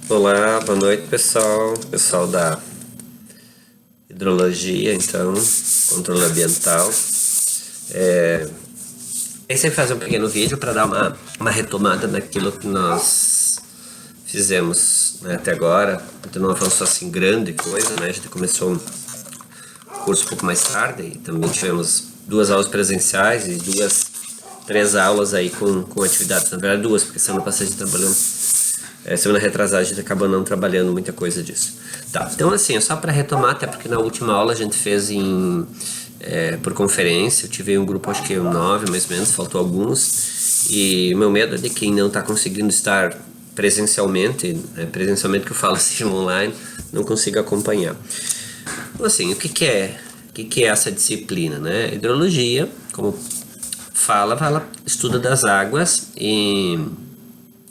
Olá, boa noite pessoal da hidrologia, então, controle ambiental. Pensei em fazer um pequeno vídeo para dar uma retomada naquilo que nós fizemos, né, até agora. Então não avançou assim grande coisa, né? A gente começou um curso um pouco mais tarde e também tivemos 2 aulas presenciais e 3 aulas aí com atividades, na verdade 2, porque semana passada a gente trabalhou. Semana retrasada a gente acabou não trabalhando muita coisa disso. Tá, então assim, só para retomar, até porque na última aula a gente fez por conferência, eu tive um grupo, acho que 9 mais ou menos, faltou alguns, e o meu medo é de quem não está conseguindo estar presencialmente, presencialmente que eu falo seja online, não consiga acompanhar. Então assim, o que é essa disciplina, né? Hidrologia, como fala estudo das águas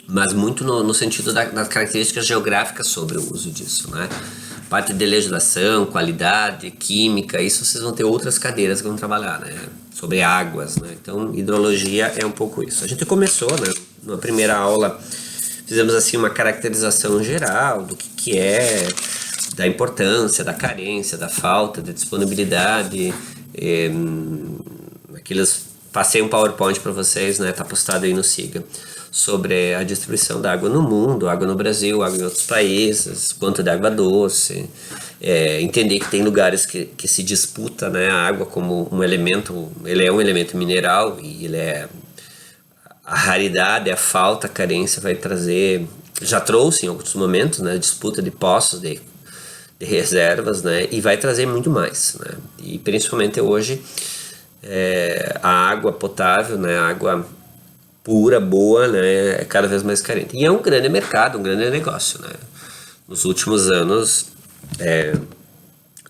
mas muito no sentido das características geográficas sobre o uso disso, né? Parte de legislação, qualidade, química, isso vocês vão ter outras cadeiras que vão trabalhar, né? Sobre águas, né? Então, hidrologia é um pouco isso. A gente começou, né? Na primeira aula, fizemos assim uma caracterização geral do que é, da importância, da carência, da falta, da disponibilidade, passei um PowerPoint para vocês, né? Tá postado aí no Siga, sobre a distribuição da água no mundo, água no Brasil, água em outros países, quanto de água doce, entender que tem lugares que se disputa, né, a água como um elemento, ele é um elemento mineral e a raridade, a falta, a carência vai trazer, já trouxe em alguns momentos, né, disputa de poços, de reservas, né, e vai trazer muito mais, né, e principalmente hoje a água potável, né, a água pura, boa, né, é cada vez mais carente. E é um grande mercado, um grande negócio, né. Nos últimos anos,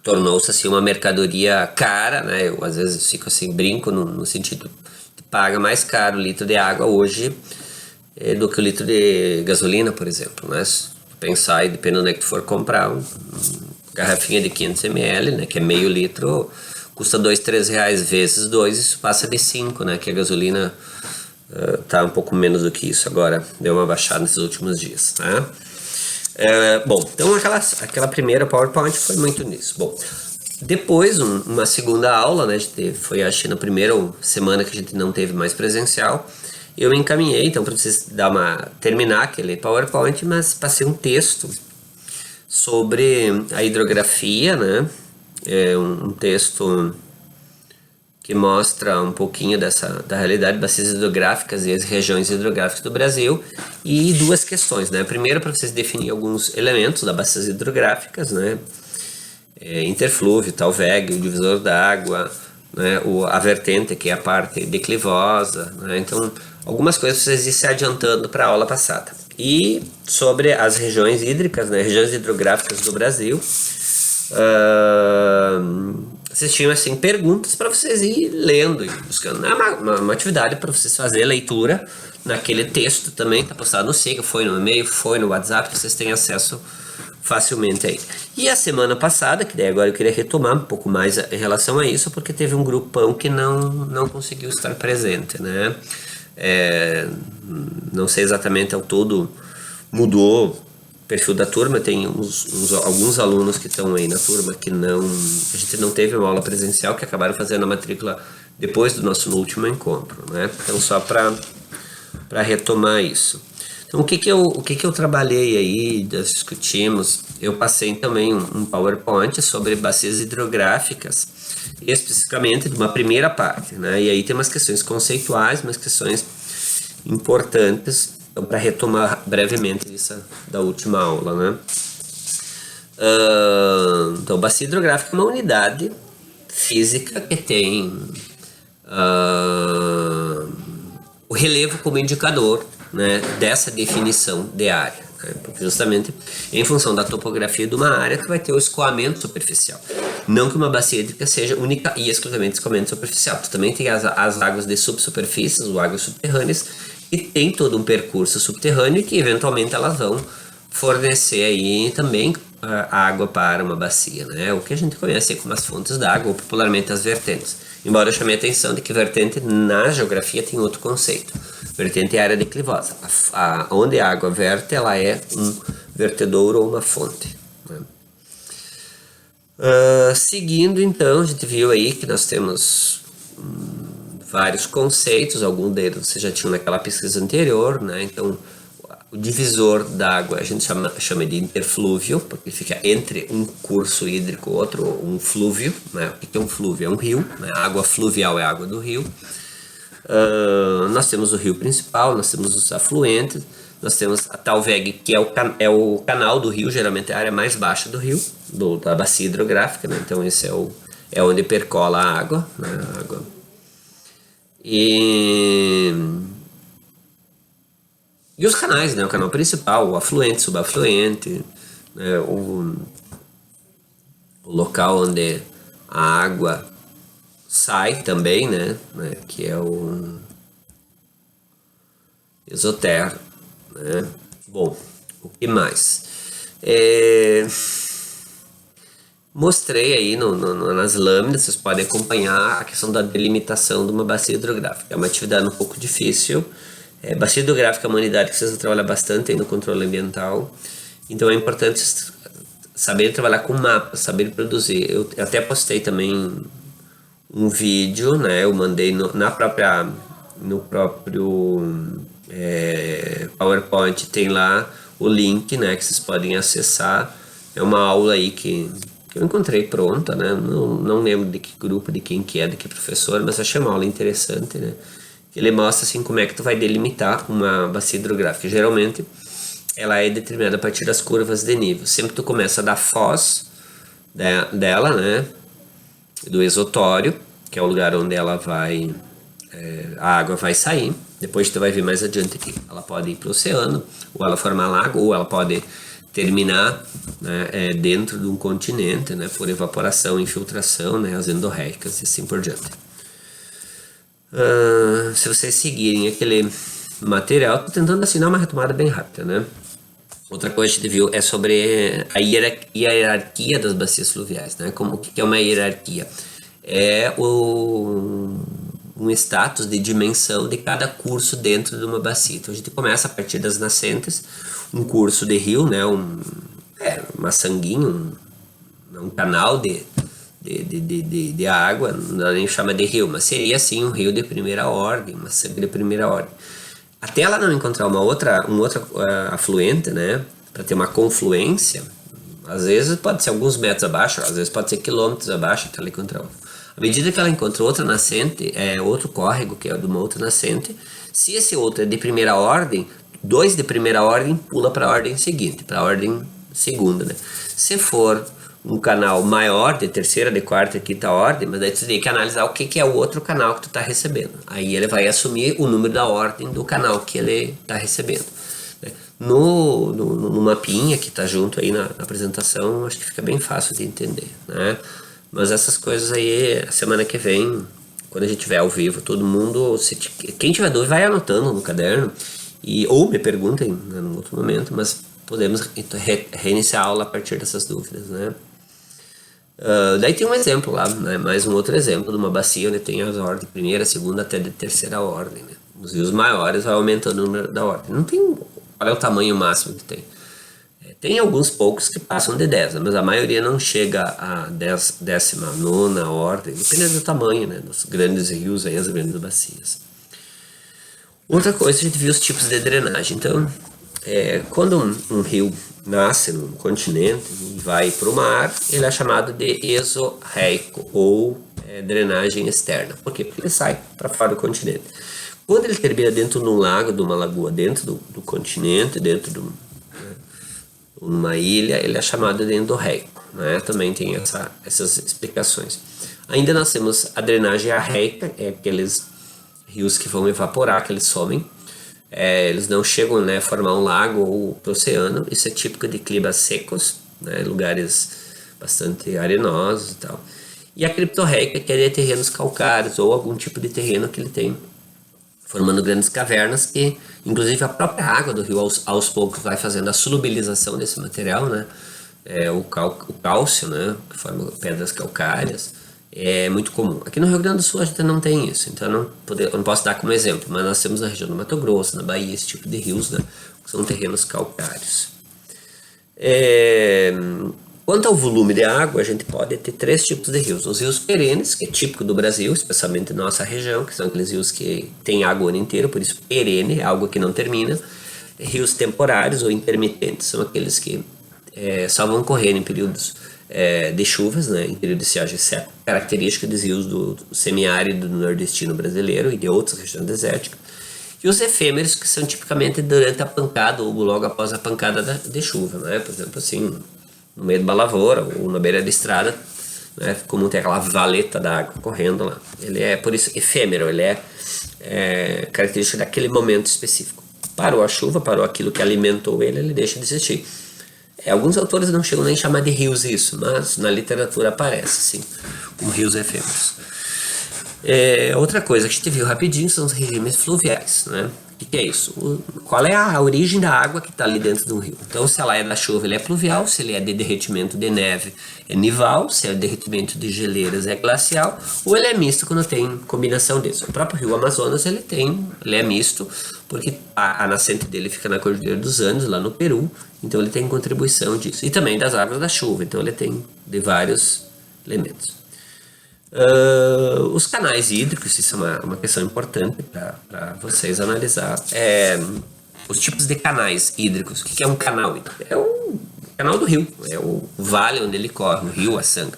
tornou-se assim uma mercadoria cara, né. Eu às vezes fico assim, brinco no sentido que paga mais caro o litro de água hoje do que o litro de gasolina, por exemplo, né. Se tu pensar e dependendo onde é que tu for comprar uma garrafinha de 500 ml, né, que é meio litro, custa R$2, R$3 vezes 2, isso passa de 5, né, que a gasolina tá um pouco menos do que isso agora, deu uma baixada nesses últimos dias, né? Bom, então aquela primeira PowerPoint foi muito nisso. Bom, depois uma segunda aula, né? A gente foi, acho que na primeira semana que a gente não teve mais presencial, eu me encaminhei então para vocês terminar aquele PowerPoint, mas passei um texto sobre a hidrografia, né? Um texto que mostra um pouquinho da realidade das bacias hidrográficas e as regiões hidrográficas do Brasil, e 2 questões, né? Primeiro, para vocês definirem alguns elementos das bacias hidrográficas, né? Interflúvio, talveg, o divisor d'água, né? A vertente, que é a parte declivosa, né? Então, algumas coisas vocês ir se adiantando para a aula passada. E sobre as regiões hídricas, né? Regiões hidrográficas do Brasil, vocês tinham assim perguntas para vocês ir lendo e buscando, né? Uma atividade para vocês fazer a leitura naquele texto também, tá postado no Siga, foi no e-mail, foi no WhatsApp, vocês têm acesso facilmente aí. E a semana passada, que daí agora eu queria retomar um pouco mais em relação a isso, porque teve um grupão que não conseguiu estar presente, né? Não sei exatamente ao todo, mudou o perfil da turma, tem alguns alunos que estão aí na turma que a gente não teve uma aula presencial, que acabaram fazendo a matrícula depois do nosso último encontro, né? Então só para retomar isso. Então o que eu trabalhei aí, nós discutimos, eu passei também um PowerPoint sobre bacias hidrográficas, especificamente de uma primeira parte, né? E aí tem umas questões conceituais, umas questões importantes. Então, para retomar brevemente isso da última aula, né? Então, bacia hidrográfica é uma unidade física que tem o relevo como indicador, né, dessa definição de área, né? Porque justamente em função da topografia de uma área que vai ter o escoamento superficial. Não que uma bacia hídrica seja única e exclusivamente escoamento superficial. Tu também tem as águas de subsuperfícies, ou águas subterrâneas, e tem todo um percurso subterrâneo que eventualmente elas vão fornecer aí também água para uma bacia, né? O que a gente conhece como as fontes d'água, ou popularmente as vertentes. Embora eu chame a atenção de que vertente na geografia tem outro conceito. Vertente é a área declivosa. Onde a água verte, ela é um vertedouro ou uma fonte, né? Seguindo, então, a gente viu aí que nós temos vários conceitos, algum deles você já tinha naquela pesquisa anterior, né? Então, o divisor d'água a gente chama de interflúvio, porque fica entre um curso hídrico e outro, um flúvio, né? O que é um flúvio? É um rio, né? A água fluvial é a água do rio. Nós temos o rio principal, nós temos os afluentes, nós temos a Talweg, que é o canal do rio, geralmente é a área mais baixa do rio, da bacia hidrográfica, né? Então esse é onde percola a água, né? E os canais, né? O canal principal, o afluente, subafluente, né? O local onde a água sai também, né? Que é o exoterro, né? Bom, o que mais? Mostrei aí nas lâminas, vocês podem acompanhar a questão da delimitação de uma bacia hidrográfica. É uma atividade um pouco difícil. Bacia hidrográfica é uma unidade que vocês trabalham bastante aí no controle ambiental. Então é importante saber trabalhar com mapas, saber produzir. Eu até postei também um vídeo, né? Eu mandei no próprio PowerPoint, tem lá o link, né? Que vocês podem acessar. É uma aula aí que eu encontrei pronta, né? Não lembro de que grupo, de quem que é, de que professor, mas achei uma aula interessante, né? Ele mostra assim como é que tu vai delimitar uma bacia hidrográfica. Geralmente ela é determinada a partir das curvas de nível. Sempre tu começa da foz dela, né? Do exotório, que é o lugar onde ela vai, a água vai sair. Depois tu vai ver mais adiante que ela pode ir para o oceano, ou ela formar lago, ou ela pode terminar, né, dentro de um continente, né, por evaporação, infiltração, né, as endorreicas e assim por diante. Se vocês seguirem aquele material, estou tentando assinar uma retomada bem rápida, né? Outra coisa que a gente viu é sobre a hierarquia das bacias fluviais, né? O que é uma hierarquia? É um status de dimensão de cada curso dentro de uma bacia. Então a gente começa a partir das nascentes, um curso de rio, né? Uma sanguinha, um canal de água, não nem chama de rio, mas seria assim um rio de primeira ordem, uma sangue de primeira ordem. Até ela não encontrar um outro afluente, né, para ter uma confluência, às vezes pode ser alguns metros abaixo, às vezes pode ser quilômetros abaixo até ela encontrar outra. À medida que ela encontra outra nascente, outro córrego que é de uma outra nascente, se esse outro é de primeira ordem, dois de primeira ordem pula para a ordem seguinte, para a ordem segunda, né? Se for um canal maior, de terceira, de quarta, de quinta ordem, mas daí tu tem que analisar o que é o outro canal que tu está recebendo. Aí ele vai assumir o número da ordem do canal que ele está recebendo. No mapinha que está junto aí na apresentação, acho que fica bem fácil de entender, né? Mas essas coisas aí, a semana que vem, quando a gente estiver ao vivo, todo mundo, quem tiver dúvida, vai anotando no caderno, ou me perguntem, né, num outro momento, mas podemos reiniciar a aula a partir dessas dúvidas, né? Daí tem um exemplo lá, né? Mais um outro exemplo de uma bacia onde tem as ordens de primeira, segunda até de terceira ordem, né? Os rios maiores vai aumentando o número da ordem. Não tem qual é o tamanho máximo que tem. Tem alguns poucos que passam de 10, mas a maioria não chega a 19ª ordem, dependendo do tamanho, né, dos grandes rios, aí, as grandes bacias. Outra coisa, a gente viu os tipos de drenagem. Então, quando um rio nasce num continente e vai para o mar, ele é chamado de exorreico, ou drenagem externa. Por quê? Porque ele sai para fora do continente. Quando ele termina dentro de um lago, de uma lagoa, dentro do continente, dentro de uma ilha, ele é chamado de endorreico, né? Também tem essas explicações. Ainda nós temos a drenagem arreica, aqueles rios que vão evaporar, que eles somem. Eles não chegam, né, a formar um lago ou o oceano. Isso é típico de climas secos, né, lugares bastante arenosos e tal. E a criptorreica, que é de terrenos calcários ou algum tipo de terreno que ele tem, formando grandes cavernas que, inclusive, a própria água do rio aos poucos vai fazendo a solubilização desse material, né? O cálcio, né, que forma pedras calcárias, é muito comum. Aqui no Rio Grande do Sul a gente não tem isso, então eu não posso dar como exemplo, mas nós temos na região do Mato Grosso, na Bahia, esse tipo de rios, né, que são terrenos calcários. Quanto ao volume de água, a gente pode ter 3 tipos de rios. Os rios perenes, que é típico do Brasil, especialmente na nossa região, que são aqueles rios que têm água o ano inteiro, por isso perene, água que não termina. Rios temporários ou intermitentes, são aqueles que só vão correr em períodos de chuvas, né, em período de estiagem seco, característica dos rios do semiárido do nordestino brasileiro e de outras regiões desérticas. E os efêmeros, que são tipicamente durante a pancada ou logo após a pancada de chuva, né? Por exemplo, assim, no meio de uma lavoura ou na beira da estrada, né? Comum ter aquela valeta da água correndo lá. Ele é, por isso, efêmero, ele é característica daquele momento específico. Parou a chuva, parou aquilo que alimentou ele deixa de existir. Alguns autores não chegam nem a chamar de rios isso, mas na literatura aparece, sim, como rios efêmeros. Outra coisa que a gente viu rapidinho são os regimes fluviais, né? O que é isso? Qual é a origem da água que está ali dentro do rio? Então, se ela é da chuva, ele é pluvial, se ele é de derretimento de neve, é nival, se é derretimento de geleiras, é glacial, ou ele é misto quando tem combinação disso. O próprio rio Amazonas, ele é misto, porque a nascente dele fica na Cordilheira dos Andes, lá no Peru, então ele tem contribuição disso. E também das águas da chuva, então ele tem de vários elementos. Os canais hídricos, isso é uma questão importante para vocês analisar. Os tipos de canais hídricos. O que é um canal hídrico? É o canal do rio, é o vale onde ele corre, o rio, a sanga.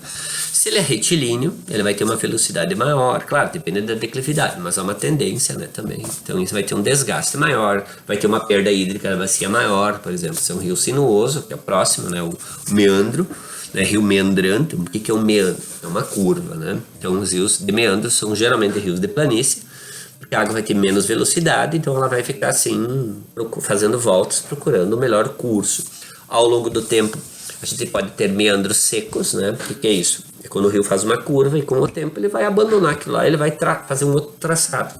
Se ele é retilíneo, ele vai ter uma velocidade maior, claro, depende da declividade, mas é uma tendência, né, também. Então isso vai ter um desgaste maior, vai ter uma perda hídrica da bacia maior, por exemplo, se é um rio sinuoso, que é o próximo, né, o meandro, né, rio meandrante. O que é um meandro? É uma curva, né? Então os rios de meandro são geralmente rios de planície, porque a água vai ter menos velocidade, então ela vai ficar assim, fazendo voltas, procurando o melhor curso. Ao longo do tempo, a gente pode ter meandros secos, né? O que é isso? É quando o rio faz uma curva e com o tempo ele vai abandonar aquilo lá, ele vai fazer um outro traçado.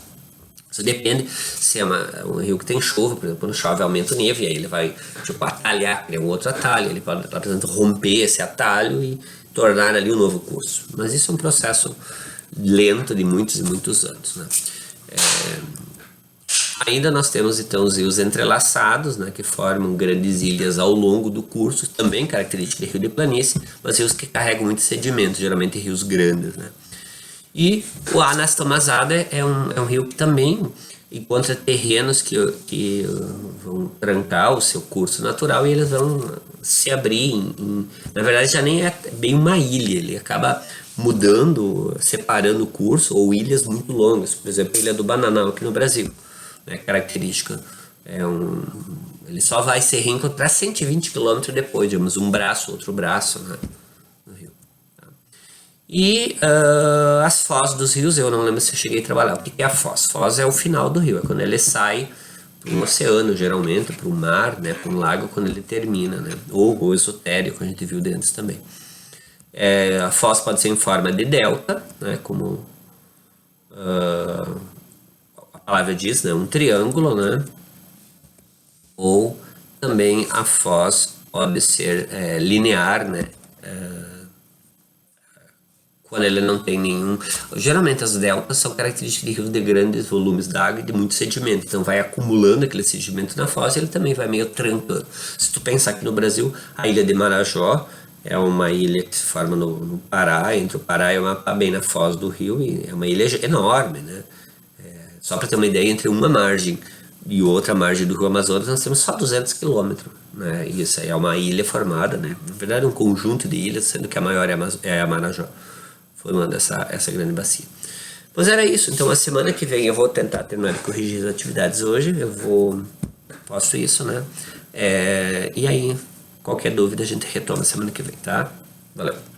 Isso depende se é um rio que tem chuva, por exemplo, quando chove aumenta o nível, e aí ele vai atalhar, criar um outro atalho, ele pode, por exemplo, romper esse atalho e tornar ali um novo curso. Mas isso é um processo lento de muitos e muitos anos, né? Ainda nós temos então os rios entrelaçados, né, que formam grandes ilhas ao longo do curso, também característica de rio de planície, mas rios que carregam muito sedimento, geralmente rios grandes, né? E o Anastomazada é um rio que também encontra terrenos que vão trancar o seu curso natural e eles vão se abrir na verdade já nem é bem uma ilha, ele acaba mudando, separando o curso, ou ilhas muito longas, por exemplo a Ilha do Bananal aqui no Brasil, né, característica, ele só vai se reencontrar 120 km depois, digamos, um braço, outro braço, né, no rio. E as foz dos rios, eu não lembro se eu cheguei a trabalhar. O que é a foz? Foz é o final do rio, é quando ele sai para um oceano, geralmente, para o mar, né, para um lago, quando ele termina, né, ou o esotérico, a gente viu antes também. A foz pode ser em forma de delta, né, como a palavra diz, né, um triângulo, né, ou também a foz pode ser linear, né, quando ele não tem nenhum. Geralmente as deltas são características de rios de grandes volumes d'água e de muito sedimento, então vai acumulando aquele sedimento na foz e ele também vai meio trancando. Se tu pensar aqui no Brasil, a ilha de Marajó é uma ilha que se forma no Pará, entre o Pará e o Amapá, bem na foz do rio, e é uma ilha enorme, né? Só para ter uma ideia, entre uma margem e outra margem do rio Amazonas nós temos só 200 quilômetros, né? Isso aí é uma ilha formada, né? Na verdade é um conjunto de ilhas, sendo que a maior é a Marajó, formando essa grande bacia. Pois era isso, então a semana que vem eu vou tentar terminar de corrigir as atividades hoje, posto isso, né? E aí, qualquer dúvida a gente retoma semana que vem, tá? Valeu!